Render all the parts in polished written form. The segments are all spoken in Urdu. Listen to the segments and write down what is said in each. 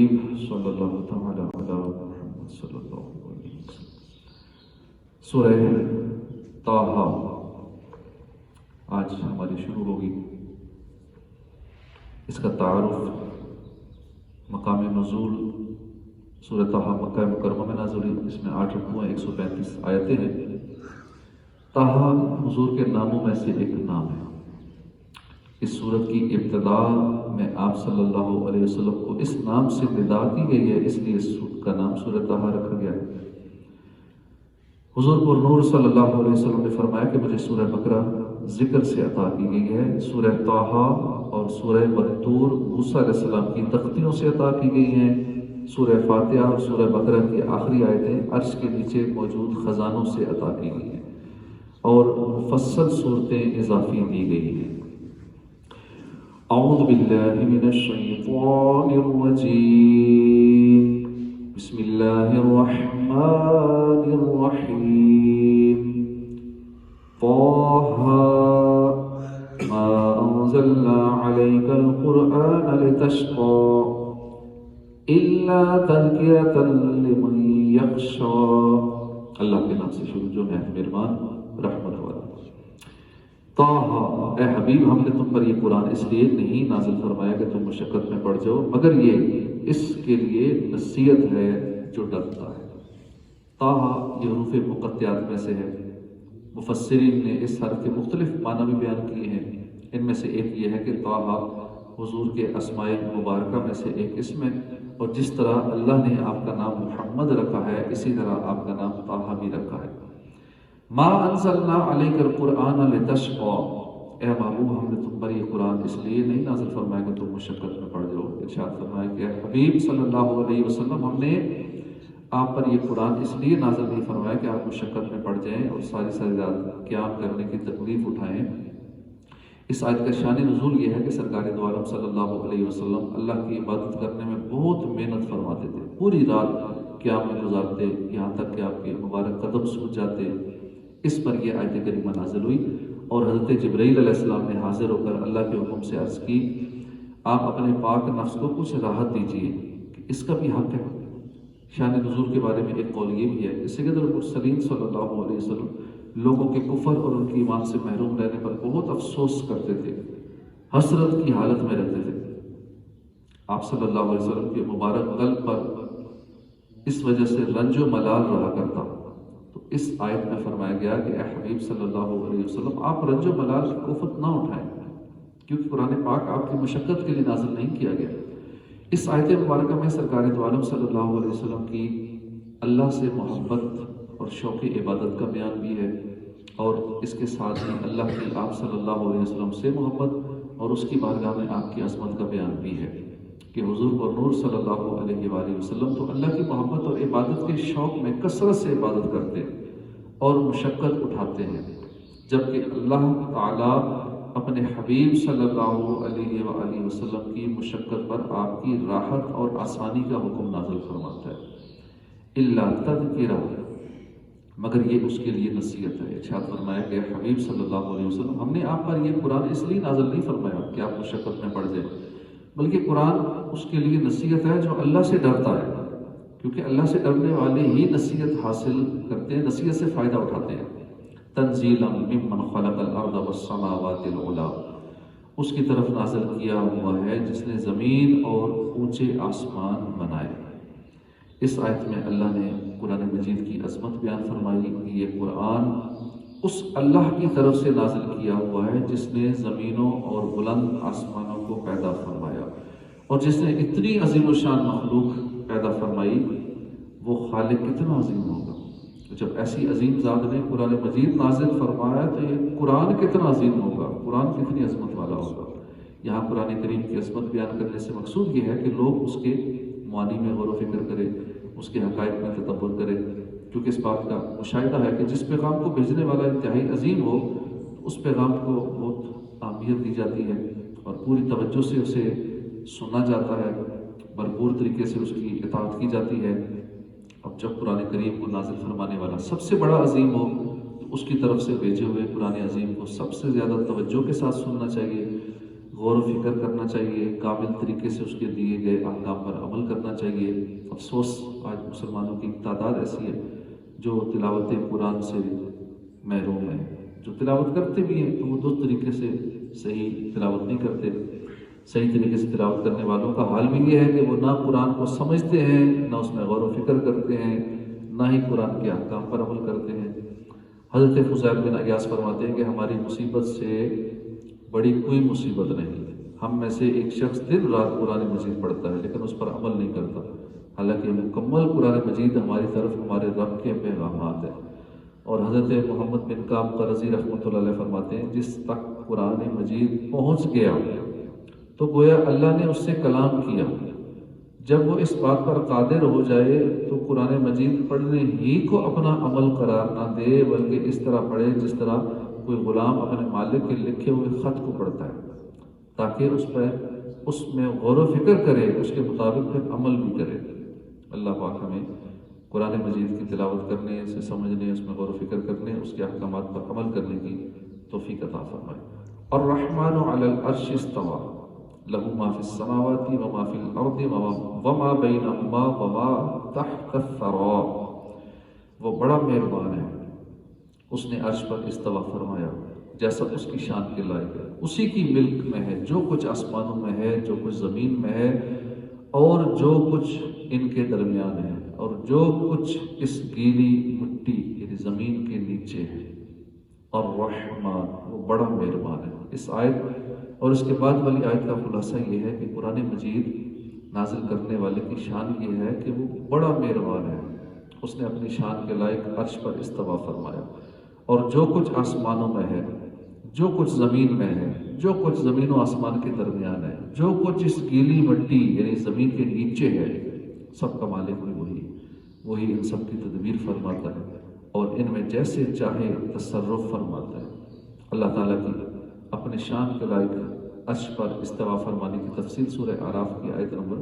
الکریم صلی اللہ تعالی علی محمد صلی اللہ علیہ وسلم۔ سورہ طٰہٰ آج ہماری شروع ہوگی۔ اس کا تعارف، مقام نزول، سورہ طٰہٰ مکہ مکرمہ میں نازل ہوئی۔ اس میں 8 رکوع 135 آیتیں ہیں۔ طٰہٰ حضور کے ناموں میں سے ایک نام ہے۔ اس سورت کی ابتدا میں آپ صلی اللہ علیہ وسلم کو اس نام سے ندا کی گئی ہے، اس لیے اس سورت کا نام سورہ طٰہٰ رکھا گیا ہے۔ حضور پر نور صلی اللہ علیہ وسلم نے فرمایا کہ مجھے سورہ بقرہ ذکر سے عطا کی گئی ہے، سورہ طٰہٰ اور سورہ والطور موسیٰ علیہ السلام کی تختیوں سے عطا کی گئی ہیں، سورہ فاتحہ اور سورہ بقرہ کی آخری آیتیں عرش کے نیچے موجود خزانوں سے عطا کی گئی ہیں، اور مفصل صورتیں اضافی دی گئی ہیں۔ اعوذ باللہ من الشیطان الرجیم، بسم اللہ الرحمن الرحیم۔ طٰہٰ ما انزلنا علیک القرآن لتشقى الا تذکرۃ لمن یخشی۔ اللہ کے نام سے شروع جو ہے مہربان رحمت والا۔ طٰہٰ، اے حبیب، ہم نے تم پر یہ قرآن اس لیے نہیں نازل فرمایا کہ تم مشقت میں پڑ جاؤ، مگر یہ اس کے لیے نصیحت ہے جو ڈرتا ہے۔ طٰہٰ یہ حروف مقطعات میں سے ہے۔ مفسرین نے اس حرف کے مختلف معنی بھی بیان کیے ہیں۔ ان میں سے ایک یہ ہے کہ طٰہٰ حضور کے اسماء مبارکہ میں سے ایک اسم ہے، اور جس طرح اللہ نے آپ کا نام محمد رکھا ہے، اسی طرح آپ کا نام طٰہٰ بھی رکھا ہے۔ ما انزلنا علیک القرآن لتشقى، اے محبوب، ہم نے تم پر یہ قرآن اس لیے نہیں نازل فرمایا کہ تم مشقت میں پڑ جاؤ۔ ارشاد فرمایا کہ اے حبیب صلی اللہ علیہ وسلم، ہم نے آپ پر یہ قرآن اس لیے نازل نہیں فرمایا کہ آپ مشقت میں پڑ جائیں اور ساری رات قیام کرنے کی تکلیف اٹھائیں۔ اس آیت کا شان نزول یہ ہے کہ سرکار دو عالم صلی اللہ علیہ وسلم اللہ کی عبادت کرنے میں بہت محنت فرماتے تھے، پوری رات قیام میں گزارتے، یہاں تک کہ آپ کے مبارک قدم سوج جاتے۔ اس پر یہ آیت کریمہ نازل ہوئی، اور حضرت جبرائیل علیہ السلام نے حاضر ہو کر اللہ کے حکم سے عرض کی، آپ اپنے پاک نفس کو کچھ راحت دیجیے کہ اس کا بھی حق ہے۔ شان نزول کے بارے میں ایک قول یہ بھی ہے کہ سید المرسلین صلی اللہ علیہ وسلم لوگوں کے کفر اور ان کی ایمان سے محروم رہنے پر بہت افسوس کرتے تھے، حسرت کی حالت میں رہتے تھے۔ آپ صلی اللہ علیہ وسلم کے مبارک قلب پر اس وجہ سے رنج و ملال رہا کرتا، تو اس آیت میں فرمایا گیا کہ اے حبیب صلی اللہ علیہ وسلم، آپ رنج و ملال کی کوفت نہ اٹھائیں، کیونکہ قرآن پاک آپ کی مشقت کے لیے نازل نہیں کیا گیا۔ اس آیت مبارکہ میں سرکار دو عالم صلی اللہ علیہ وسلم کی اللہ سے محبت اور شوق عبادت کا بیان بھی ہے، اور اس کے ساتھ ہی اللہ کی آپ صلی اللہ علیہ وسلم سے محبت اور اس کی بارگاہ میں آپ کی عظمت کا بیان بھی ہے کہ حضور پر نور صلی اللہ علیہ وآلہ وسلم تو اللہ کی محبت اور عبادت کے شوق میں کثرت سے عبادت کرتے اور مشقت اٹھاتے ہیں، جبکہ اللہ تعالیٰ اپنے حبیب صلی اللہ علیہ وآلہ وسلم کی مشقت پر آپ کی راحت اور آسانی کا حکم نازل فرماتا ہے۔ الا تذکرہ، مگر یہ اس کے لیے نصیحت ہے۔ ارشاد فرمایا کہ حبیب صلی اللہ علیہ وسلم، ہم نے آپ پر یہ قرآن اس لیے نازل نہیں فرمایا کہ آپ مشقت میں پڑ جائیں، بلکہ قرآن اس کے لیے نصیحت ہے جو اللہ سے ڈرتا ہے، کیونکہ اللہ سے ڈرنے والے ہی نصیحت حاصل کرتے ہیں، نصیحت سے فائدہ اٹھاتے ہیں۔ تنزیلا ممن خلق الارض والسماوات العلی، اس کی طرف نازل کیا ہوا ہے جس نے زمین اور اونچے آسمان بنائے۔ اس آیت میں اللہ نے قرآن مجید کی عظمت بیان فرمائی کہ یہ قرآن اس اللہ کی طرف سے نازل کیا ہوا ہے جس نے زمینوں اور بلند آسمانوں کو پیدا فرمایا، اور جس نے اتنی عظیم الشان مخلوق پیدا فرمائی، وہ خالق کتنا عظیم ہوگا۔ جب ایسی عظیم ذات نے قرآن مجید نازل فرمایا تو یہ قرآن کتنا عظیم ہوگا، قرآن کتنی عظمت والا ہوگا۔ یہاں قرآن کریم کی عظمت بیان کرنے سے مقصود یہ ہے کہ لوگ اس کے معانی میں غور و فکر کریں، اس کے حقائق میں تدبر کریں، کیونکہ اس بات کا مشاہدہ ہے کہ جس پیغام کو بھیجنے والا انتہائی عظیم ہو تو اس پیغام کو بہت اہمیت دی جاتی ہے اور پوری توجہ سے اسے سنا جاتا ہے، بھرپور طریقے سے اس کی اطاعت کی جاتی ہے۔ اب جب قرآن کریم کو نازل فرمانے والا سب سے بڑا عظیم ہو تو اس کی طرف سے بھیجے ہوئے قرآن عظیم کو سب سے زیادہ توجہ کے ساتھ سننا چاہیے، غور و فکر کرنا چاہیے، کامل طریقے سے اس کے دیے گئے احکام پر عمل کرنا چاہیے. افسوس آج مسلمانوں کی تعداد ایسی ہے جو تلاوت قرآن سے محروم ہے. جو تلاوت کرتے بھی ہیں تو وہ دو طریقے سے صحیح تلاوت نہیں کرتے. صحیح طریقے سے تلاوت کرنے والوں کا حال بھی یہ ہے کہ وہ نہ قرآن کو سمجھتے ہیں، نہ اس میں غور و فکر کرتے ہیں، نہ ہی قرآن کے احکام پر عمل کرتے ہیں. حضرت فضیل بن عیاض فرماتے ہیں کہ ہماری مصیبت سے بڑی کوئی مصیبت نہیں. ہم میں سے ایک شخص دن رات قرآن مجید پڑھتا ہے لیکن اس پر عمل نہیں کرتا، حالانکہ مکمل قرآن مجید ہماری طرف ہمارے رب کے پیغامات ہیں. اور حضرت محمد بن کعب قرظی رحمۃ اللہ علیہ فرماتے ہیں جس تک قرآن مجید پہنچ گیا تو گویا اللہ نے اس سے کلام کیا. جب وہ اس بات پر قادر ہو جائے تو قرآن مجید پڑھنے ہی کو اپنا عمل قرار نہ دے، بلکہ اس طرح پڑھے جس طرح کوئی غلام اپنے مالک کے لکھے ہوئے خط کو پڑھتا ہے، تاکہ اس میں غور و فکر کرے، اس کے مطابق پھر عمل بھی کرے. اللہ پاک ہمیں قرآن مجید کی تلاوت کرنے، اسے سمجھنے، اس میں غور و فکر کرنے، اس کے احکامات پر عمل کرنے کی توفیق عطا فرمائے. الرحمن علی العرش استوى له ما في السماوات وما في الارض وما بينهما وما تحت الثرى. وہ بڑا مہربان ہے، اس نے عرش پر استوا فرمایا جیسا اس کی شان کے لائق ہے. اسی کی ملک میں ہے جو کچھ آسمانوں میں ہے، جو کچھ زمین میں ہے، اور جو کچھ ان کے درمیان ہے، اور جو کچھ اس گیلی مٹی یعنی زمین کے نیچے ہے. اور الرحمن، وہ بڑا مہربان ہے. اس آیت اور اس کے بعد والی آیت کا خلاصہ یہ ہے کہ قرآن مجید نازل کرنے والے کی شان یہ ہے کہ وہ بڑا مہربان ہے. اس نے اپنی شان کے لائق عرش پر استوا فرمایا، اور جو کچھ آسمانوں میں ہے، جو کچھ زمین میں ہے، جو کچھ زمین و آسمان کے درمیان ہے، جو کچھ اس گیلی مٹی یعنی زمین کے نیچے ہے، سب کا مالک بھی وہی ان سب کی تدبیر فرماتا ہے اور ان میں جیسے چاہے تصرف فرماتا ہے. اللہ تعالیٰ کی اپنے شان کے لائق عرش پر استوا فرمانے کی تفصیل سورہ اعراف کی آیت نمبر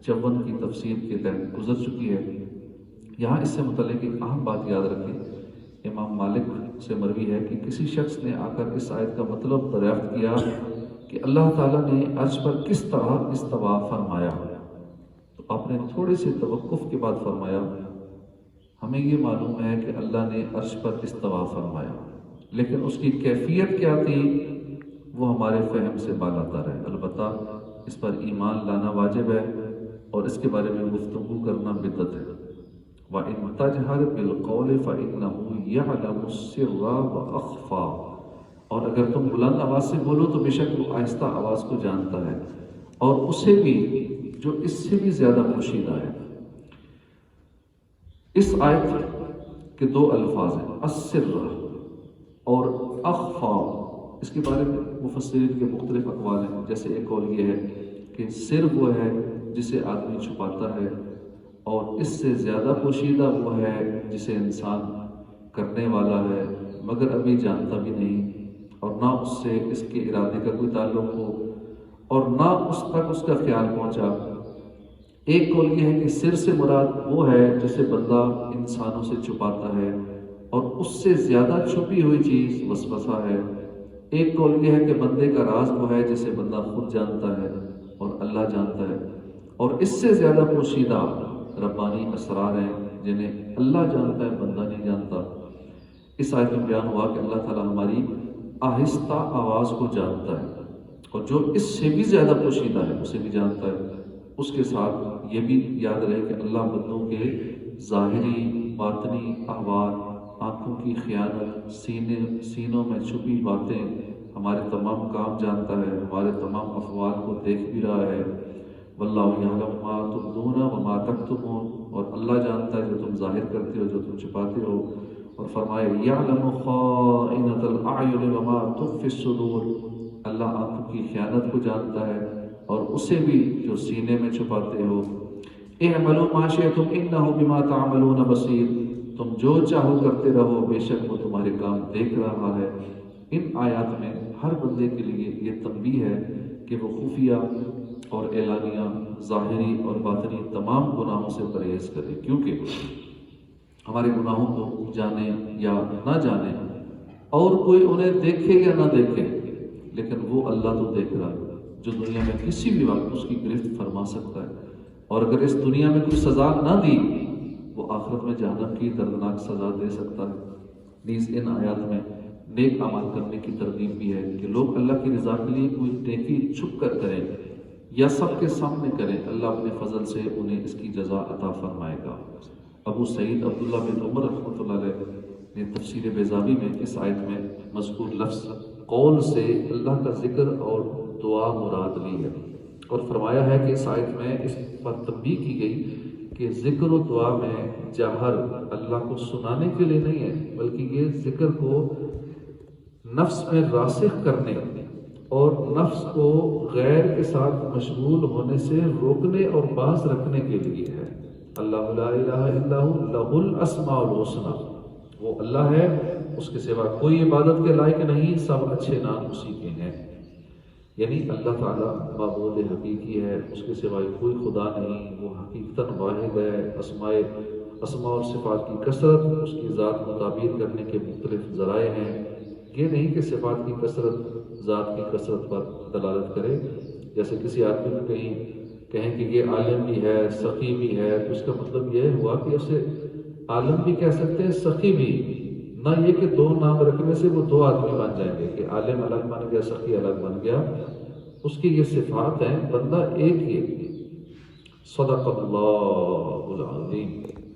54 کی تفسیر کے تحت گزر چکی ہے. یہاں اس سے متعلق ایک اہم بات یاد رکھیں. امام مالک سے مروی ہے کہ کسی شخص نے آ کر اس آیت کا مطلب دریافت کیا کہ اللہ تعالیٰ نے عرش پر کس طرح استوا فرمایا، تو آپ نے تھوڑے سے توقف کے بعد فرمایا ہمیں یہ معلوم ہے کہ اللہ نے عرش پر استوا فرمایا، لیکن اس کی کیفیت کیا تھی وہ ہمارے فہم سے بالاتر ہے. البتہ اس پر ایمان لانا واجب ہے اور اس کے بارے میں گفتگو کرنا بدعت ہے. وَإِن تَجْهَرْ بِالْقَوْلِ فَإِنَّهُ يَعْلَمُ السِّرَّ وَأَخْفَى. اور اگر تم بلند آواز سے بولو تو بے شک وہ آہستہ آواز کو جانتا ہے اور اسے بھی جو اس سے بھی زیادہ پوشیدہ ہے. اس آیت کے دو الفاظ ہیں، السر اور اخفا. اس کے بارے میں مفسرین کے مختلف اقوال ہیں. جیسے ایک قول یہ ہے کہ سر وہ ہے جسے آدمی چھپاتا ہے، اور اس سے زیادہ پوشیدہ وہ ہے جسے انسان کرنے والا ہے مگر ابھی جانتا بھی نہیں، اور نہ اس سے اس کے ارادے کا کوئی تعلق ہو اور نہ اس تک اس کا خیال پہنچا. ایک قول یہ ہے کہ سر سے مراد وہ ہے جسے بندہ انسانوں سے چھپاتا ہے اور اس سے زیادہ چھپی ہوئی چیز وسوسہ ہے. ایک قول یہ ہے کہ بندے کا راز وہ ہے جسے بندہ خود جانتا ہے اور اللہ جانتا ہے، اور اس سے زیادہ پوشیدہ ربانی اسرار ہیں جنہیں اللہ جانتا ہے بندہ نہیں جانتا. اس آیت میں بیان ہوا کہ اللہ تعالیٰ ہماری آہستہ آواز کو جانتا ہے، اور جو اس سے بھی زیادہ پوشیدہ ہے اسے بھی جانتا ہے. اس کے ساتھ یہ بھی یاد رہے کہ اللہ بندوں کے ظاہری باطنی احوال، آنکھوں کی خیانت، سینوں میں چھپی باتیں، ہمارے تمام کام جانتا ہے، ہمارے تمام افعال کو دیکھ بھی رہا ہے. واللہ یعلم ما تبدون وما تکتمون. اور اللہ جانتا ہے جو تم ظاہر کرتے ہو، جو تم چھپاتے ہو. اور فرمائے یعلم خائنۃ الاعین وما تخفی الصدور. اللہ آنکھوں کی خیانت کو جانتا ہے اور اسے بھی جو سینے میں چھپاتے ہو. اعملوا ما شئتم انہ بما تعملون بصیر. تم جو چاہو کرتے رہو، بے شک وہ تمہارے کام دیکھ رہا ہے. ان آیات میں ہر بندے کے لیے یہ تنبیہ ہے کہ وہ خفیہ اور اعلانیہ، ظاہری اور باطنی تمام گناہوں سے پرہیز کرے، کیونکہ ہمارے گناہوں کو جانے یا نہ جانے اور کوئی انہیں دیکھے یا نہ دیکھے، لیکن وہ اللہ تو دیکھ رہا ہے جو دنیا میں کسی بھی وقت اس کی گرفت فرما سکتا ہے. اور اگر اس دنیا میں کوئی سزا نہ دی وہ آخرت میں جہنم کی دردناک سزا دے سکتا ہے۔ نیز ان آیات میں نیک اعمال کرنے کی ترغیب بھی ہے کہ لوگ اللہ کی رضا کے لیے کوئی نیکی چھپ کر کریں یا سب کے سامنے کریں، اللہ اپنے فضل سے انہیں اس کی جزا عطا فرمائے گا۔ ابو سعید عبداللہ بن عمر رحمۃ اللہ علیہ نے تفسیر بیضاوی میں اس آیت میں مذکور لفظ قول سے اللہ کا ذکر اور دعا مراد لی ہے، اور فرمایا ہے کہ اس آیت میں اس پر تنبیہ کی گئی کہ ذکر و دعا میں جہر اللہ کو سنانے کے لیے نہیں ہے، بلکہ یہ ذکر کو نفس میں راسخ کرنے اور نفس کو غیر کے ساتھ مشغول ہونے سے روکنے اور باز رکھنے کے لیے ہے۔ اللہ لا الہ الا ہو لہ الاسماء الحسنی، وہ اللہ ہے، اس کے سوا کوئی عبادت کے لائق نہیں، سب اچھے نام اسی کے ہیں۔ یعنی اللہ تعالیٰ معبود حقیقی ہے، اس کے سوائے کوئی خدا نہیں، وہ حقیقتاً واحد ہے۔ اسماء اور صفات کی کثرت اس کی ذات کو تعبیر کرنے کے مختلف ذرائع ہیں۔ یہ نہیں کہ صفات کی کثرت ذات کی کثرت پر دلالت کرے، جیسے کسی آدمی کو کہیں کہ یہ عالم بھی ہے، سخی بھی ہے، تو اس کا مطلب یہ ہوا کہ اسے عالم بھی کہہ سکتے ہیں، سخی بھی، نہ یہ کہ دو نام رکھنے سے وہ دو آدمی بن جائیں گے کہ عالم الگ بن گیا، سخی الگ بن گیا۔ اس کی یہ صفات ہیں، بندہ ایک ہی۔ صدق اللہ العظیم۔